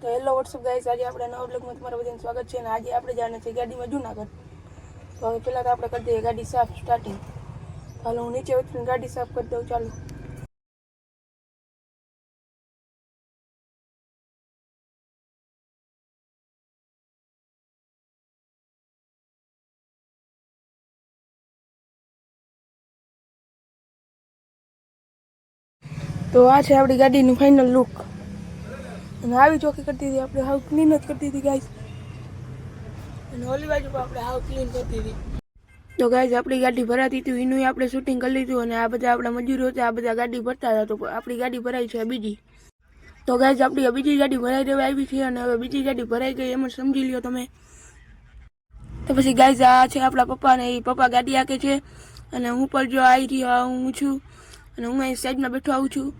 તો hello WhatsApp guys, આજે આપણે નવા બ્લોગમાં તમારું બધાનું સ્વાગત છે. અને આજે આપણે જવાના છે ગાડીમાં જુનાગઢ. તો હવે પહેલાં તો આપણે કરી દઈએ ગાડી સાફ સ્ટાર્ટિંગ. હાલો હું નીચે ઉતરીને ગાડી સાફ કરી દઉં. ચાલો તો આ છે આપણી ગાડીનું ફાઇનલ લુક. અને આવી ચોખ્ખી કરતી હતી આપણે, હાવ ક્લીન જ કરતી હતી ગાઈસ. અને ઓલી બાજુ પણ આપણે હાવ ક્લીન કરતી હતી. તો ગાઈસ આપણી ગાડી ભરાતી હતી એનું આપણે શૂટિંગ કરી લીધું. અને આ બધા આપણા મજૂરો હતા, આ બધા ગાડી ભરતા હતા. તો આપણી ગાડી ભરાઈ છે બીજી. તો ગાઈસ આપણી બીજી ગાડી ભરાઈ દેવા આવી છે. અને હવે બીજી ગાડી ભરાઈ ગઈ એમ સમજી લ્યો તમે. તો પછી ગાઈસ આ છે આપણા પપ્પા, ને એ પપ્પા ગાડી હાકે છે. અને હું પણ જો આવી રહી હું છું. અને હું અહીં સાઈડમાં બેઠો આવું છું.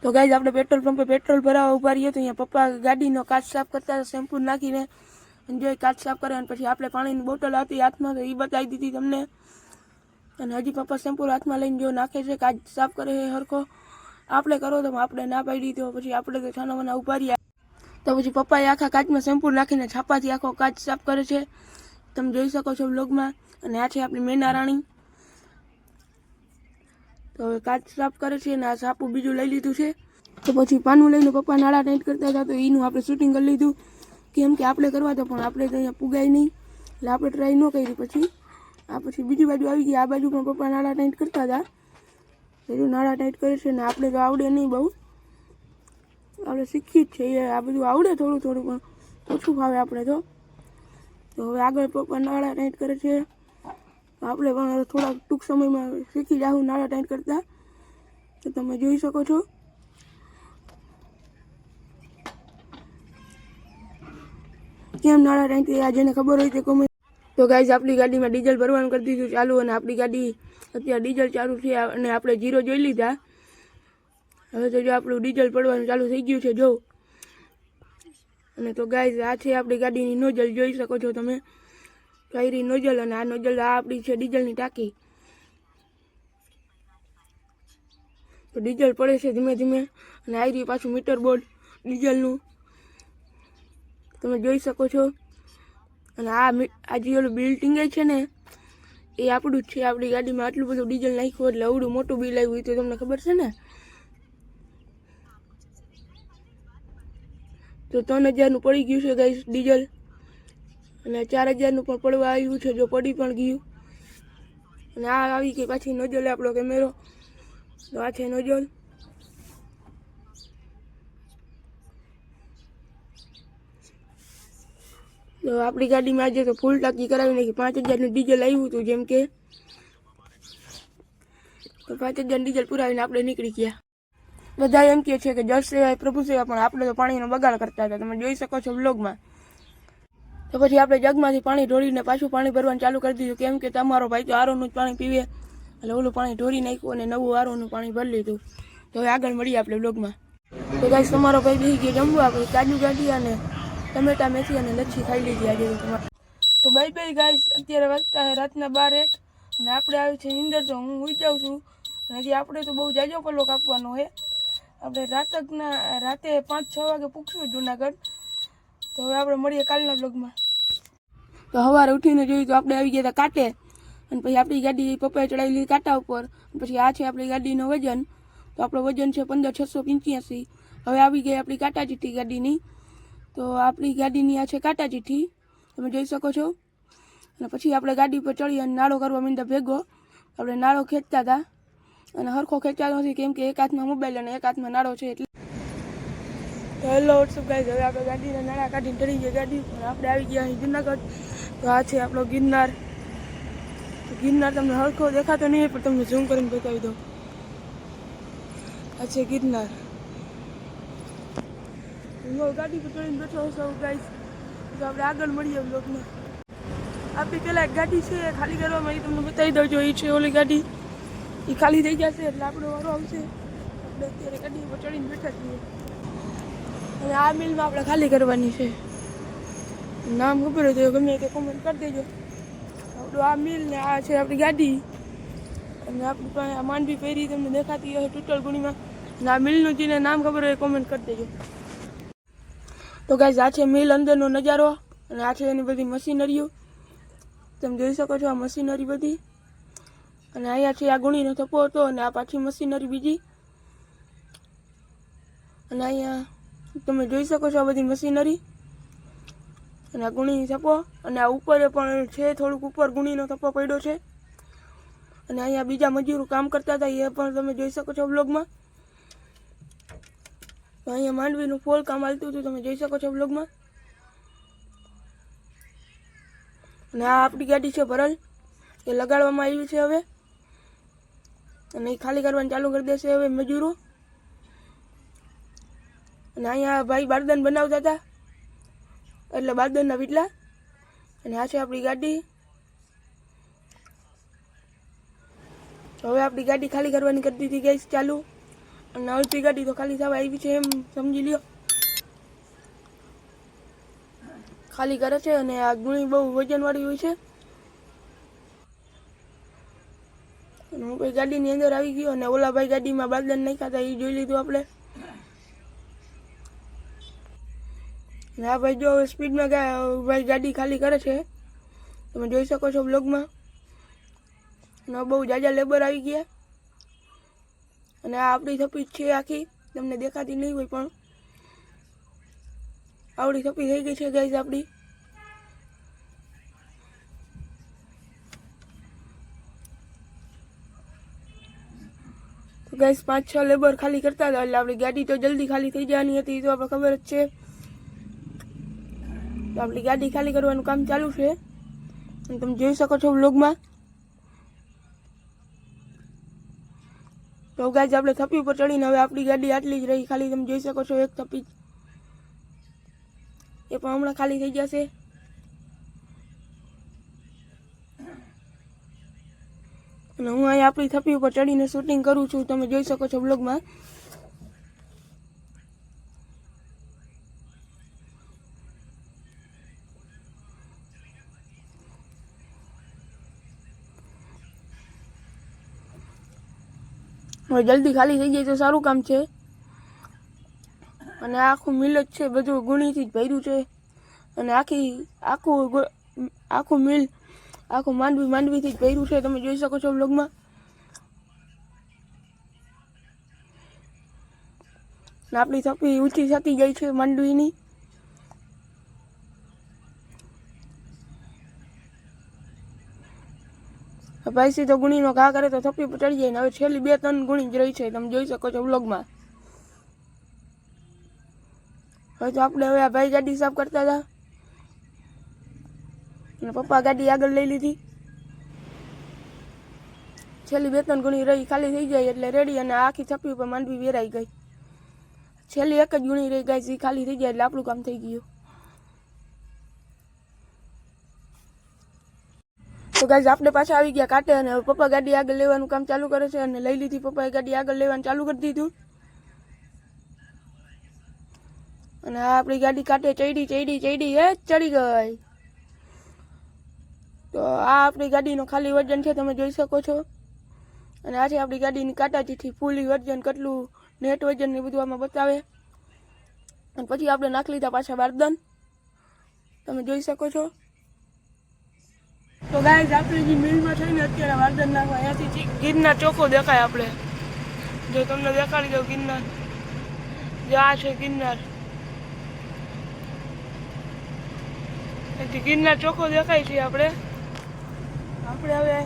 તો ગાઈસ આપણે પેટ્રોલ પંપે પેટ્રોલ ભરાવા ઉભા રહીએ. તો અહીંયા પપ્પા ગાડીનો કાચ સાફ કરતા હતા શેમ્પૂ નાખીને. અને જો કાચ સાફ કરે અને પછી આપણે પાણીની બોટલ હતી હાથમાં, તો એ બતાવી દીધી તમને. અને હજી પપ્પા શેમ્પૂ હાથમાં લઈને જો નાખે છે, કાચ સાફ કરે છે હરખો. આપણે કરો તો આપણે ના પાડી, તો પછી આપણે તો છાનામાના ઉભા રહ્યા. તો પછી પપ્પાએ આખા કાચમાં શેમ્પૂ નાખીને છાપાથી આખો કાચ સાફ કરે છે, તમે જોઈ શકો છો વ્લોગમાં. અને આ છે આપણી મેના રાણી. તો હવે કાચ સાફ કરે છે અને આ સાપુ બીજું લઈ લીધું છે. તો પછી પાનું લઈને પપ્પા નાળા ટાઈટ કરતા હતા, તો એનું આપણે શૂટિંગ કરી લીધું. કેમ કે આપણે કરવા તો પણ આપણે તો અહીંયા પુગાય નહીં, એટલે આપણે ટ્રાય ન કરી. પછી બીજી બાજુ આવી ગઈ. આ બાજુ પણ પપ્પા નાળા ટાઈટ કરતા હતા. બધું નાળા ટાઈટ કરે છે. ને આપણે તો આવડે નહીં બહુ, આપણે શીખી જ છે. આ બધું આવડે થોડું થોડું, પણ ઓછું ફાવે આપણે તો. હવે આગળ પપ્પા નાળા ટાઈટ કરે છે. આપણે પણ થોડાક ટૂંક સમયમાં શીખી જાઉં નાળા ટાઈટ કરતા. તો તમે જોઈ શકો છો. કેમ નાળા ટાઈટ આ જેને ખબર હોય તે કોમેન્ટ. તો ગાઈઝ આપણી ગાડીમાં ડીઝલ ભરવાનું કરી દીધું ચાલુ. અને આપણી ગાડી અત્યારે ડીઝલ ચાલુ છે. અને આપણે 0 જોઈ લીધા. હવે તો જો આપણું ડીઝલ પડવાનું ચાલુ થઈ ગયું છે જો. અને તો ગાઈઝ આ છે આપણી ગાડીની નોઝલ, જોઈ શકો છો તમે. કાયરી નોઝલ. અને આ નોઝલ આ આપણી છે ડીઝલની ટાંકી. તો ડીઝલ પડે છે ધીમે ધીમે. અને આયરી પાછું મીટર બોર્ડ ડીઝલનું, તમે જોઈ શકો છો. અને આ જે ઓલું બિલ્ડિંગ છે ને, એ આપણું જ છે. આપણી ગાડીમાં આટલું બધું ડીઝલ નાખ્યું એટલે અવડું મોટું બિલ આવ્યું, તો તમને ખબર છે ને. તો 3000નું પડી ગયું છે ગાઈસ ડીઝલ. અને 4000નું પણ પડવા આવ્યું છે, જો પડી પણ ગયું. અને આ આવી ગઈ પાછી નોઝલ, આપણો કેમેરો. તો આ છે નોઝલ. તો આપણી ગાડીમાં આજે તો ફૂલ ટાંકી કરાવી નાખી. 5000નું ડીઝલ આવ્યું હતું જેમ કે. તો 5000 ડીઝલ પુરાવીને આપણે નીકળી ગયા. બધા એમ કહે છે કે જળ સેવાય પ્રભુ સેવા, પણ આપણે તો પાણીનો બગાડ કરતા હતા, તમે જોઈ શકો છો વ્લોગમાં. તો પછી આપણે જગમાંથી પાણી ઢોળીને પાછું પાણી ભરવાનું ચાલુ કરી દીધું. કેમ કે તમારો ભાઈ તો આરોનું જ પાણી પીવે, એટલે ઓલું પાણી ઢોળી નાખ્યું અને નવું આરોનું પાણી ભરી લીધું. તો હવે આગળ મળીએ આપણે વ્લોગમાં. તો ગાઈસ તમારો ભાઈ બેસી ગયો જમવા. આપણે કાજુ ગાડી અને ટમેટા મેથી અને લચ્છી ખાઈ લીધી આજે તમારે. તો બાય ગાઈસ, અત્યારે વાગતા છે રાતના 12:01. અને આપણે આવી છે નીંદર, તો હું સુઈ જાઉં છું. અને હજી આપણે તો બહુ જાજો પલ્લો કાપવાનો છે. આપણે રાતે 5-6 વાગે પૂછશું જુનાગઢ. તો હવે આપણે મળીએ કાલના બ્લોગમાં. તો સવારે ઉઠીને જોયું તો આપણે આવી ગયા હતા કાંટે. અને પછી આપણી ગાડી પપ્પાએ ચડાવી લીધી કાંટા ઉપર. પછી આ છે આપણી ગાડીનું વજન. તો આપણું વજન છે 15685. હવે આવી ગઈ આપણી કાંટા ચીઠ્ઠી ગાડીની. તો આપણી ગાડીની આ છે કાંટા ચીઠ્ઠી, તમે જોઈ શકો છો. અને પછી આપણે ગાડી પર ચડી અને નાળો કરવા માંડ્યા ભેગો. આપણે નાળો ખેંચતા હતા, અને હરખો ખેંચાતો નથી કેમ કે એક હાથમાં મોબાઈલ અને એક હાથમાં નાળો છે એટલે. તો હેલો વોટ્સઅપ ગાઈઝ, હવે આપણે ગાડીના નાળા કાઢીને ચડી ગયા ગાડી. અને આપણે આવી ગયા અહીં જુનાગઢ. તો આ છે આપણો ગિરનાર. તો ગિરનાર તમને હરખો દેખાતો નહીં, પણ તમને ઝૂમ કરીને બતાવી દઉં. આ છે ગિરનાર. હું ગાડી પર ચડીને બેઠો છું ગાઈઝ. તો આપણે આગળ મળીએ બ્લોગમાં. આપણી પેલા એક ગાડી છે ખાલી કરવામાં, એ તમને બતાવી દઉં. જો એ છે ઓલી ગાડી, એ ખાલી થઈ જશે એટલે આપણો વારો આવશે. આપણે અત્યારે ગાડી પર ચડીને બેઠા છીએ. અને આ મિલમાં આપણે ખાલી કરવાની છે. નામ ખબર હોય તો ગમે તે કોમેન્ટ કરી દેજો. આપણું આ મિલ ને આ છે આપણી ગાડી. અને આપણી પાસે આ માંડવી પહેરી તમને દેખાતી હોય ટૂટલ ગુણીમાં. અને આ મિલનું જેને નામ ખબર હોય કોમેન્ટ કરી દેજો. તો ગાઈઝ આ છે મિલ અંદરનો નજારો અને આ છે એની બધી મશીનરીઓ. તમે જોઈ શકો છો આ મશીનરી બધી. અને અહીંયા છે આ ગુણીનો થપ્પો હતો અને આ પાછી મશીનરી બીજી. અને અહીંયા તમે જોઈ શકો છો આ બધી મશીનરી અને આ ગુણીનો થપ્પો. અને આ ઉપર પણ છે, થોડુંક ઉપર ગુણીનો થપ્પો પડ્યો છે. અને અહીંયા બીજા મજૂરો કામ કરતા હતા એ પણ તમે જોઈ શકો છો બ્લોગમાં. તો અહીંયા માંડવીનું ફોલ કામ હાલતું હતું, તમે જોઈ શકો છો બ્લોગમાં. અને આ આપણી ગાડી છે ભરલ, એ લગાડવામાં આવી છે હવે. અને એ ખાલી કરવાનું ચાલુ કરી દેશે હવે મજૂરો. અને અહીંયા ભાઈ બારદાન બનાવતા હતા, એટલે બારદાનના વીટલા. અને આ છે આપણી ગાડી. હવે આપણી ગાડી ખાલી કરવાની કરી દીધી ગઈ ચાલુ. અને અડધી ગાડી તો ખાલી થવા આવી છે એમ સમજી લ્યો. ખાલી કરે છે અને આ ગુણી બહુ વજનવાળી હોય છે. અને હું કોઈ ગાડીની અંદર આવી ગયો અને ઓલા ભાઈ ગાડીમાં બારદાન નાખ્યા હતા એ જોઈ લીધું આપણે. અને આ ભાઈ જો સ્પીડમાં ભાઈ ગાડી ખાલી કરે છે, તમે જોઈ શકો છો બ્લોગમાં. અને બહુ જાજા લેબર આવી ગયા. અને આ આપણી થપ્પી છે આખી, તમને દેખાતી નહીં હોય પણ આવડી થપ્પી થઈ ગઈ છે ગાઈઝ આપણી. તો ગાઈઝ 5-6 લેબર ખાલી કરતા હતા એટલે આપણી ગાડી તો જલ્દી ખાલી થઈ જવાની હતી, તો આપણે ખબર જ છે. તો આપણી ગાડી ખાલી કરવાનું કામ ચાલુ છે અને તમે જોઈ શકો છો વ્લોગમાં. તો ગાઈઝ આપણે થપ્પી ઉપર ચડીને હવે આપણી ગાડી આટલી જ રહી ખાલી, તમે જોઈ શકો છો એક થપ્પી, એ પણ હમણાં ખાલી થઈ જશે. અને હું અહીંયા આપણી થપ્પી ઉપર ચડીને શૂટિંગ કરું છું, તમે જોઈ શકો છો બ્લોગમાં. હવે જલ્દી ખાલી થઈ જાય તો સારું કામ છે. અને આખું મિલ જ છે, બધું ગુણીથી જ ભર્યું છે. અને આખું મિલ આખું માંડવીથી જ ભર્યું છે, તમે જોઈ શકો છો બ્લોગમાં. અને આપણી થપ્પી ઊંચી થતી જાય છે માંડવીની. ભાઈ તો ગુણીનો ઘા કરે તો થપ્પી પર ચડી જાય ને હવે છેલ્લી 2-3 ગુણી જ રહી છે, તમે જોઈ શકો છો બ્લોગમાં. હવે તો આપણે હવે આ ભાઈ ગાડી સાફ કરતા હતા અને પપ્પા ગાડી આગળ લઈ લીધી. છેલ્લી 2-3 ગુણી રહી, ખાલી થઈ જાય એટલે રેડી. અને આખી થપ્પી ઉપર માંડવી વેરાઈ ગઈ. છેલ્લી એક જ ગુણી રહી ગઈ, એ ખાલી થઈ જાય એટલે આપણું કામ થઈ ગયું. તો ગાઈઝ આપણે પાછા આવી ગયા કાંટે અને પપ્પા ગાડી આગળ લેવાનું કામ ચાલુ કરે છે. અને લઈ લીધી પપ્પાએ ગાડી આગળ લેવાનું ચાલુ કરી દીધું. અને આ આપણી ગાડી કાંટે ચડી ચડી ગઈ. તો આ આપણી ગાડીનો ખાલી વજન છે, તમે જોઈ શકો છો. અને આ છે આપણી ગાડીની કાંટાચીઠી, ફૂલી વજન કેટલું નેટ વજન ને બધું આમાં બતાવે. અને પછી આપણે નાખી લીધા પાછા બારદાન, તમે જોઈ શકો છો. તો ગાઈઝ આપણે જે મિલમાં થઈને અત્યારે બારદાન નાખવા અહીંયાથી ગિરનાર ચોખ્ખો દેખાય. આપણે જો તમને દેખાડી દઉં ગિરનાર, જે આ છે ગિરનાર, ગિરનાર ચોખ્ખો દેખાય છે. આપણે હવે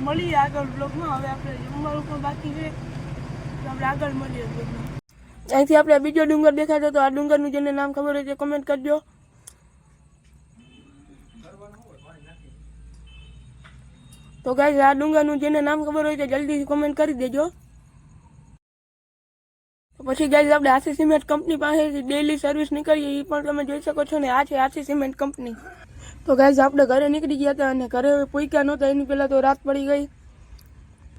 મળીએ આગળ બ્લોગમાં. હવે આપણે જમવાનું પણ બાકી છે, તો આપણે આગળ મળીએ બ્લોગમાં. અહીંથી આપણે બીજો ડુંગર દેખાતો તો આ ડુંગરનું જેને નામ ખબર હોય તે કમેન્ટ કરજો. તો ગાઈઝ આ ડુંગરનું જેને નામ ખબર હોય તે જલ્દી કોમેન્ટ કરી દેજો. પછી ગાઈઝ આપણે આશી સિમેન્ટ કંપની પાસેથી ડેલી સર્વિસ નીકળીએ એ પણ તમે જોઈ શકો છો. ને આ છે આશી સિમેન્ટ કંપની. તો ગાઈઝ આપણે ઘરે નીકળી ગયા હતા અને ઘરે પહોંચ્યા નહોતા એની પહેલાં તો રાત પડી ગઈ.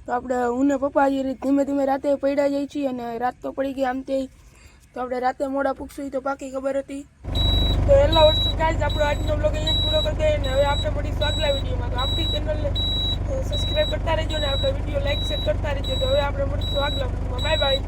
તો આપણે હું ને પપ્પા ધીમે ધીમે રાતે પડ્યા જઈએ છીએ અને રાત તો પડી ગઈ આમ તે. તો આપણે રાતે મોડા પૂછશું તો પાકી ખબર હતી. તો એટલા વર્ષ ગાઈઝ આપણો આજનો બ્લોગ અહીંયા પૂરો કરી દઈએ. અને હવે આપણે મળીશું આગલા વિડીયોમાં. તો આપણી ચેનલને સબસ્ક્રાઈબ કરતા રહેજો ને આપણે વિડીયો લાઈક શેર કરતા રહેજો. તો હવે આપણે મળીશું આગલા વિડીયોમાં. Bye bye.